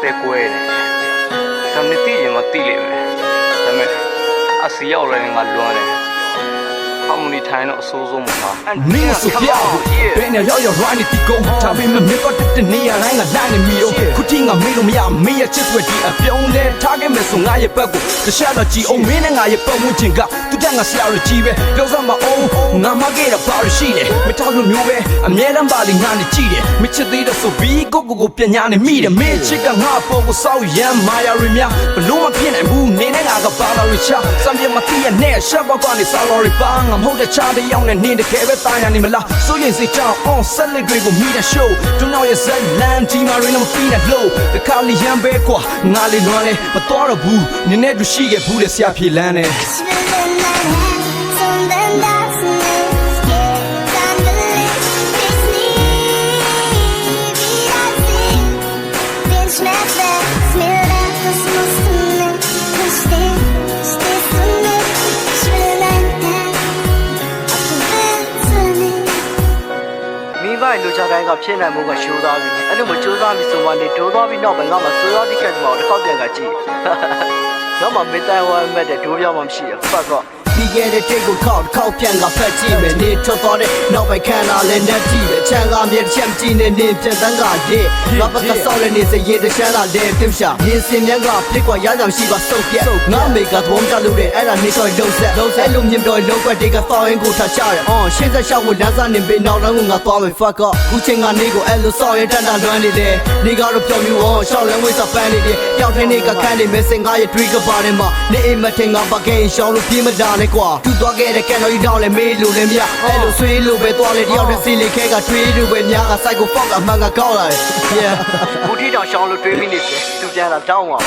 တဲ့ကွဲတယ်ဒါနဲ့တည်ရင်မတည်လိမ့်မယ်ဒါပေမဲ့အစီရောက်လည်းငါလွမ်းတယ်ဟာမိုနီထိုင်းတော့အဆိုးဆုံးမှာမင်းဆိုပြဘယ်နဲ့ရောက်ရောက် right တီကုန်းဒါပေမဲ့မင်းတော့တဲ့နေရာတိုင်းကလာနေမီရောခုထိငါမေးလို့မရမင်းရဲ့ချစ်ွက်ဒီအပြုံးလဲထားခဲ့မယ်ဆိုငါရဲ့ဘက်ကိုတခြားတော့ကြည်အောင်မင်းနဲ့ငါရဲ့ပတ်ဝန်းကျင်ကသူတက်ငါဆရာရကြီးပဲပြောစမ်းမအောင်ငါမခဲ့တာပါရရှိတယ်မတောက်လို့မျိုးပဲအမြဲတမ်းပါလိငါနဲ့ကြည့်တယ်မချစ်သေးတဲ့ဆိုပြီးကိုပြန်ညာနေမိတယ်မင်းချစ်ကငါပေါ်ကိုစောက်ရမ်းမာယာရမြဘလို့မဖြစ်နိုင်ဘူးနေနဲ့ငါကပါလာရချစံပြမတီးရဲ့နဲ့ရှက်ဘောက်ကနေစာလော်ရီပါငါမဟုတ်တဲ့ချားတဲ့ရောက်နဲ့နေတကယ်ပဲတာယာနေမလားစိုးရင်စိတ်ကြောင့် on ဆက်လက်တွေကိုမိတဲ့ show တူနောက်ရဲ့ဇက်လန်ဒီမာရင်းမဖီးတဲ့ low တခါလီရန်ပဲကွာငါလေးလွမ်းလဲမတော်တော့ဘူးနင်းနဲ့တူရှိခဲ့ဘူးတဲ့ဆရာဖြေလန်းနဲ့လူချတိုင်းကဖြစ်နိုင်မှုကရှိုးသားပြီအဲ့လိုမကြိုးစားပြီဆိုမှနေတိုးသွားပြီးနောက်ပိုင်းငါမှစိုးရောတိခက်ကြမှာတစ်ခေါက်ပြန်ကကြည့်ငါမှမေတ္တာဝမ်းမဲ့တဲ့ဒိုးပြောင်းမှမရှိရဖတ်တော့ဒီကဲတဲ့တိတ်ကိုခောက်ပြန်ကဖက်ကြည့်မယ်နေထွက်သွားတဲ့နောက်ပိုင်းခံလာလဲနဲ့ကြည့်ပဲချမ်းသာမြေတစ်ချက်ကြည့်နေနေပြန်တန်းကရေးငါဘက်ကစောက်လည်းနေစရေတချမ်းသာလဲတင်ရှာရင်းစင်မြန်းကဖြစ်ကွာရကြမရှိပါစုပ်ပြက်ငါမေကသဘုံကြလို့တဲ့အဲ့ဒါနေဆိုလုံးဆက်အဲ့လိုမြင်တော်လုံးကွက်တွေကစောင်းရင်ကိုထားချတယ်ရှင်းဆက်ရှောက်ကိုလမ်းစားနေပေနောက်တော့ငါသွားမယ် fuck up ခုချိန်ကနေကိုအဲ့လိုစောင်းရင်တန်တန်လွမ်းနေတယ်နေကတော့ပြောမျိုးရှောက်လန်းဝေးစပန်းနေတယ်ပျောက်ထင်းနေကခန်းနေမယ်စင်ကားရဲ့တွေးကပါတယ်မှာနေအိမ်မထင်ငါပကင်ရှောင်းလို့ပြေးမတာနဲ့ကွာတူသွားခဲ့တဲ့ကန်တော်ကြီးတောင်းလဲမေးလို့လည်းမရအဲ့လိုဆွေးလို့ပဲသွားလေတယောက်တည်းစီလေးခဲကတွေးလို့ပဲများကစိုက်ကိုဖောက်ကအမှန်ကကောက်လာတယ် yeah ဘူတီတောင်ရှောင်းလို့တွေးပြီးနေတယ်သူပြန်လာတောင်းပါ